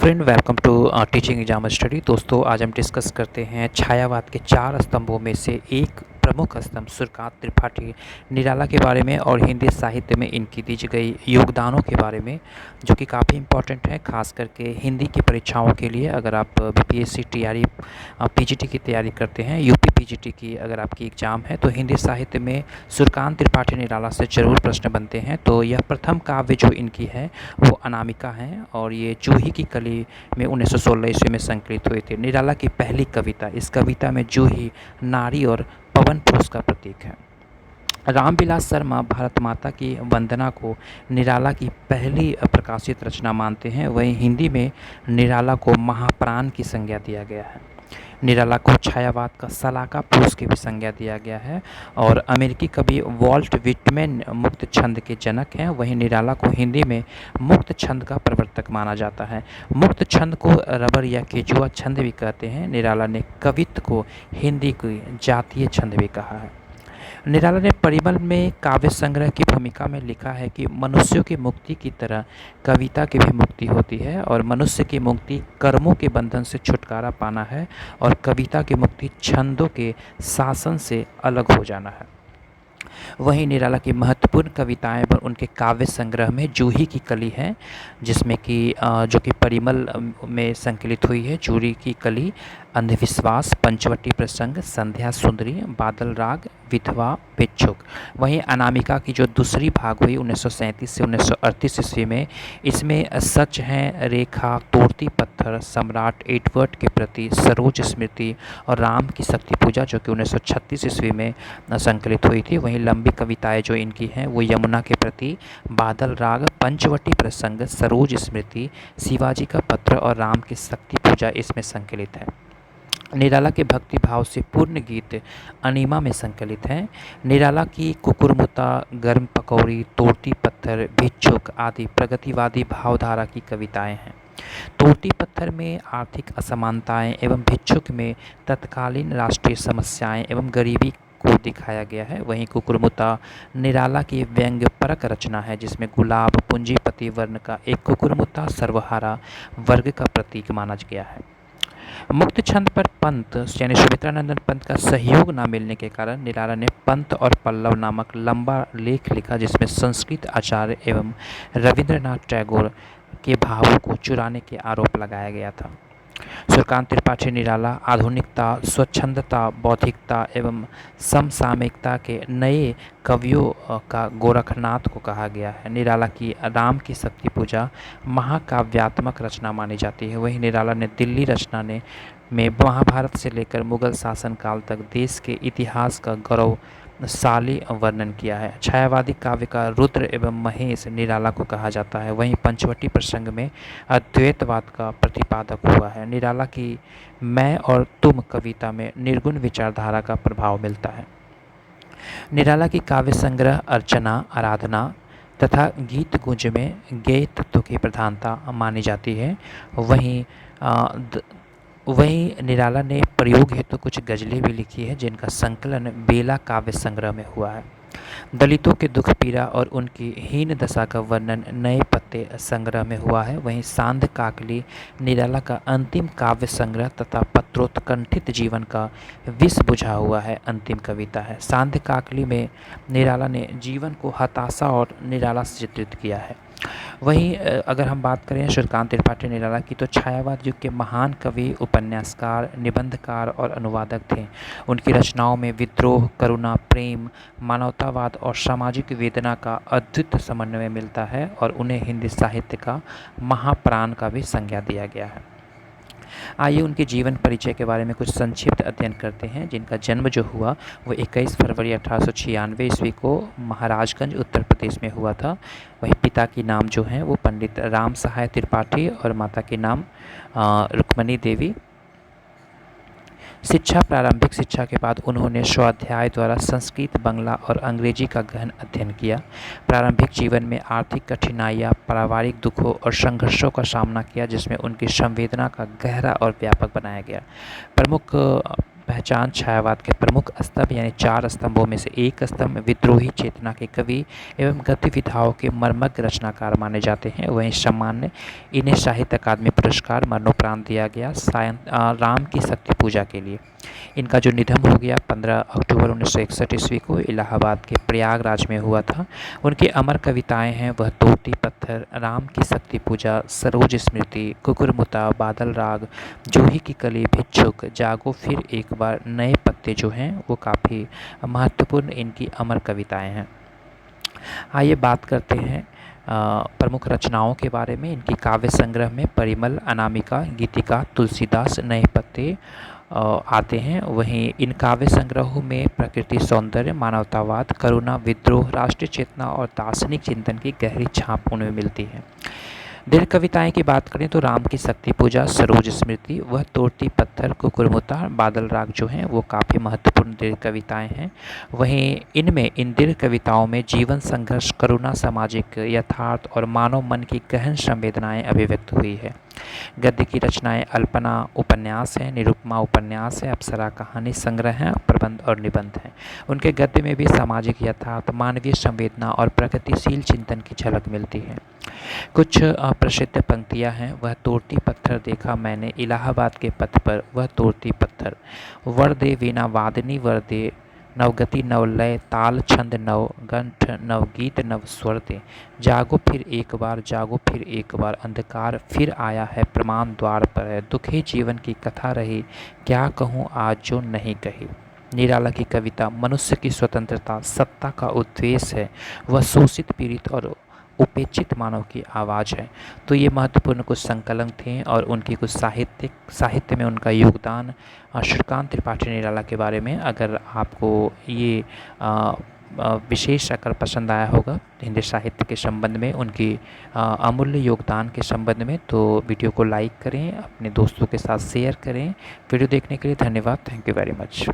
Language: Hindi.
Friend, welcome to teaching exam study. दोस्तों, आज हम डिस्कस करते हैं छायावाद के 4 स्तंभों में से एक प्रमुख स्तंभ सूर्यकांत त्रिपाठी निराला के बारे में और हिंदी साहित्य में इनकी दी गई योगदानों के बारे में, जो कि काफ़ी इम्पोर्टेंट है, खास करके हिंदी की परीक्षाओं के लिए। अगर आप बीपीएससी टीआरई पीजीटी की तैयारी करते हैं, यूपी पीजीटी की अगर आपकी एग्ज़ाम है, तो हिंदी साहित्य में सूर्यकांत त्रिपाठी निराला से ज़रूर प्रश्न बनते हैं। तो यह प्रथम काव्य जो इनकी है वो अनामिका है, और ये जूही की कली में 1916 ईस्वी में संकलित हुई थी। निराला की पहली कविता, इस कविता में जूही नारी और पवन पुरुष का प्रतीक है। रामविलास शर्मा भारत माता की वंदना को निराला की पहली प्रकाशित रचना मानते हैं। वहीं हिंदी में निराला को महाप्राण की संज्ञा दिया गया है। निराला को छायावाद का सलाका पुरुष की भी संज्ञा दिया गया है। और अमेरिकी कवि वॉल्ट विटमैन मुक्त छंद के जनक हैं। वहीं निराला को हिंदी में मुक्त छंद का प्रवर्तक माना जाता है। मुक्त छंद को रबर या केजुआ छंद भी कहते हैं। निराला ने कवित्व को हिंदी की जातीय छंद भी कहा है। निराला ने परिमल में काव्य संग्रह की भूमिका में लिखा है कि मनुष्यों की मुक्ति की तरह कविता की भी मुक्ति होती है, और मनुष्य की मुक्ति कर्मों के बंधन से छुटकारा पाना है, और कविता की मुक्ति छंदों के शासन से अलग हो जाना है। वहीं निराला की महत्वपूर्ण कविताएं पर उनके काव्य संग्रह में जूही की कली है, जिसमें कि जो कि परिमल में संकलित हुई है। जूही की कली, अंधविश्वास, पंचवटी प्रसंग, संध्या सुंदरी, बादल राग, विधवा, भिक्षुक। वहीं अनामिका की जो दूसरी भाग हुई 1937 से 1938 ईस्वी में, इसमें सच है, रेखा, तोड़ती पत्थर, सम्राट एडवर्ड के प्रति, सरोज स्मृति और राम की शक्ति पूजा, जो कि 1936 ईस्वी में संकलित हुई थी। वहीं लंबी कविताएं जो इनकी हैं वो यमुना के प्रति, बादल राग, पंचवटी प्रसंग, सरोज स्मृति, शिवाजी का पत्र और राम की शक्ति पूजा इसमें संकलित है। निराला के भक्ति भाव से पूर्ण गीत अनीमा में संकलित हैं। निराला की कुकुरमुता, गर्म पकौड़ी, तोड़ती पत्थर, भिक्षुक आदि प्रगतिवादी भावधारा की कविताएं हैं। तोड़ती पत्थर में आर्थिक असमानताएं एवं भिक्षुक में तत्कालीन राष्ट्रीय समस्याएं एवं गरीबी को दिखाया गया है। वहीं कुकुरमुता निराला की व्यंग्यपरक रचना है, जिसमें गुलाब पूंजीपति वर्ण का एक कुकुरमुता सर्वहारा वर्ग का प्रतीक माना गया है। मुक्त छंद पर पंत यानी सुमित्रानंदन पंत का सहयोग न मिलने के कारण निराला ने पंत और पल्लव नामक लंबा लेख लिखा, जिसमें संस्कृत आचार्य एवं रविंद्रनाथ टैगोर के भावों को चुराने के आरोप लगाया गया था। सूर्यकांत त्रिपाठी निराला आधुनिकता, स्वच्छंदता, बौद्धिकता एवं समसामयिकता के नए कवियों का गोरखनाथ को कहा गया है। निराला की राम की शक्ति पूजा महाकाव्यात्मक रचना मानी जाती है। वहीं निराला ने दिल्ली रचना में महाभारत से लेकर मुगल शासनकाल तक देश के इतिहास का गौरवशाली वर्णन किया है। छायावादी काव्य का रुद्र एवं महेश निराला को कहा जाता है। वहीं पंचवटी प्रसंग में अद्वैतवाद का प्रतिपादक हुआ है। निराला की मैं और तुम कविता में निर्गुण विचारधारा का प्रभाव मिलता है। निराला की काव्य संग्रह अर्चना, आराधना तथा गीत गुंज में गेय तत्व की प्रधानता मानी जाती है। वहीं निराला ने प्रयोग हेतु कुछ गज़लें भी लिखी है, जिनका संकलन बेला काव्य संग्रह में हुआ है। दलितों के दुख पीड़ा और उनकी हीन दशा का वर्णन नए पत्ते संग्रह में हुआ है। वहीं सांध काकली निराला का अंतिम काव्य संग्रह तथा पत्रोत्कंठित जीवन का विष बुझा हुआ है अंतिम कविता है। सांध काकली में निराला ने जीवन को हताशा और निराला से चित्रित किया है। वहीं अगर हम बात करें सूर्यकांत त्रिपाठी निराला की, तो छायावाद युग के महान कवि, उपन्यासकार, निबंधकार और अनुवादक थे। उनकी रचनाओं में विद्रोह, करुणा, प्रेम, मानवतावाद और सामाजिक वेदना का अद्भुत समन्वय मिलता है, और उन्हें हिंदी साहित्य का महाप्राण का भी संज्ञा दिया गया है। आइए उनके जीवन परिचय के बारे में कुछ संक्षिप्त अध्ययन करते हैं। जिनका जन्म जो हुआ वो 21 फरवरी 1896 ईस्वी को महाराजगंज उत्तर प्रदेश में हुआ था। वही पिता की नाम जो है वो पंडित राम सहाय त्रिपाठी और माता के नाम रुक्मणी देवी। प्रारंभिक शिक्षा के बाद उन्होंने स्वाध्याय द्वारा संस्कृत, बांग्ला और अंग्रेजी का गहन अध्ययन किया। प्रारंभिक जीवन में आर्थिक कठिनाइयाँ, पारिवारिक दुखों और संघर्षों का सामना किया, जिसमें उनकी संवेदना का गहरा और व्यापक बनाया गया। प्रमुख पहचान छायावाद के प्रमुख स्तंभ यानी 4 स्तंभों में से एक स्तंभ विद्रोही चेतना के कवि एवं गतिविधाओं के मर्मज्ञ रचनाकार माने जाते हैं। वहीं सामान्य इन्हें साहित्य अकादमी पुरस्कार मरणोपरांत दिया गया राम की शक्ति पूजा के लिए। इनका जो निधन हो गया 15 अक्टूबर 1961 ईस्वी को इलाहाबाद के प्रयागराज में हुआ था। उनकी अमर कविताएं हैं वह तोटी पत्थर, राम की शक्ति पूजा, सरोज स्मृति, कुकुरमुता, बादल राग, जूही की कली, भिक्षुक, जागो फिर एक बार, नए पत्ते जो हैं वो काफ़ी महत्वपूर्ण इनकी अमर कविताएं हैं। आइए बात करते हैं प्रमुख रचनाओं के बारे में। इनकी काव्य संग्रह में परिमल, अनामिका, गीतिका, तुलसीदास, नए पत्ते आते हैं। वहीं इन काव्य संग्रहों में प्रकृति सौंदर्य, मानवतावाद, करुणा, विद्रोह, राष्ट्रीय चेतना और दार्शनिक चिंतन की गहरी छाप उनमें मिलती है। दीर्घ कविताएं की बात करें तो राम की शक्ति पूजा, सरोज स्मृति, वह तोड़ती पत्थर, कुकुरमुता, बादल राग जो हैं वो काफ़ी महत्वपूर्ण दीर्घ कविताएं हैं। वहीं इनमें इन दीर्घ कविताओं में जीवन संघर्ष, करुणा, सामाजिक यथार्थ और मानव मन की गहन संवेदनाएं अभिव्यक्त हुई है। गद्य की रचनाएं अल्पना उपन्यास है, निरुपमा उपन्यास है, अप्सरा कहानी संग्रह है, प्रबंध और निबंध हैं। उनके गद्य में भी सामाजिक यथार्थ, मानवीय संवेदना और प्रगतिशील चिंतन की झलक मिलती है। कुछ प्रसिद्ध पंक्तियां हैं। वह तोड़ती पत्थर देखा मैंने इलाहाबाद के पथ पर, वह तोड़ती पत्थर, वर दे वीणा वादनी वर दे, नवगति नवलय ताल छंद नव कंठ नवगीत नव स्वर दे, जागो फिर एक बार, जागो फिर एक बार, अंधकार फिर आया है प्रमाण द्वार पर है, दुखे जीवन की कथा रही, क्या कहूँ आज जो नहीं कही। निराला की कविता मनुष्य की स्वतंत्रता, सत्ता का उद्देश्य है, वह शोषित पीड़ित और उपेक्षित मानव की आवाज़ है। तो ये महत्वपूर्ण कुछ संकलन थे और उनकी कुछ साहित्य में उनका योगदान। श्रीकांत त्रिपाठी निराला के बारे में अगर आपको ये विशेष अगर पसंद आया होगा हिंदी साहित्य के संबंध में, उनकी अमूल्य योगदान के संबंध में, तो वीडियो को लाइक करें, अपने दोस्तों के साथ शेयर करें। वीडियो देखने के लिए धन्यवाद। Thank you very much.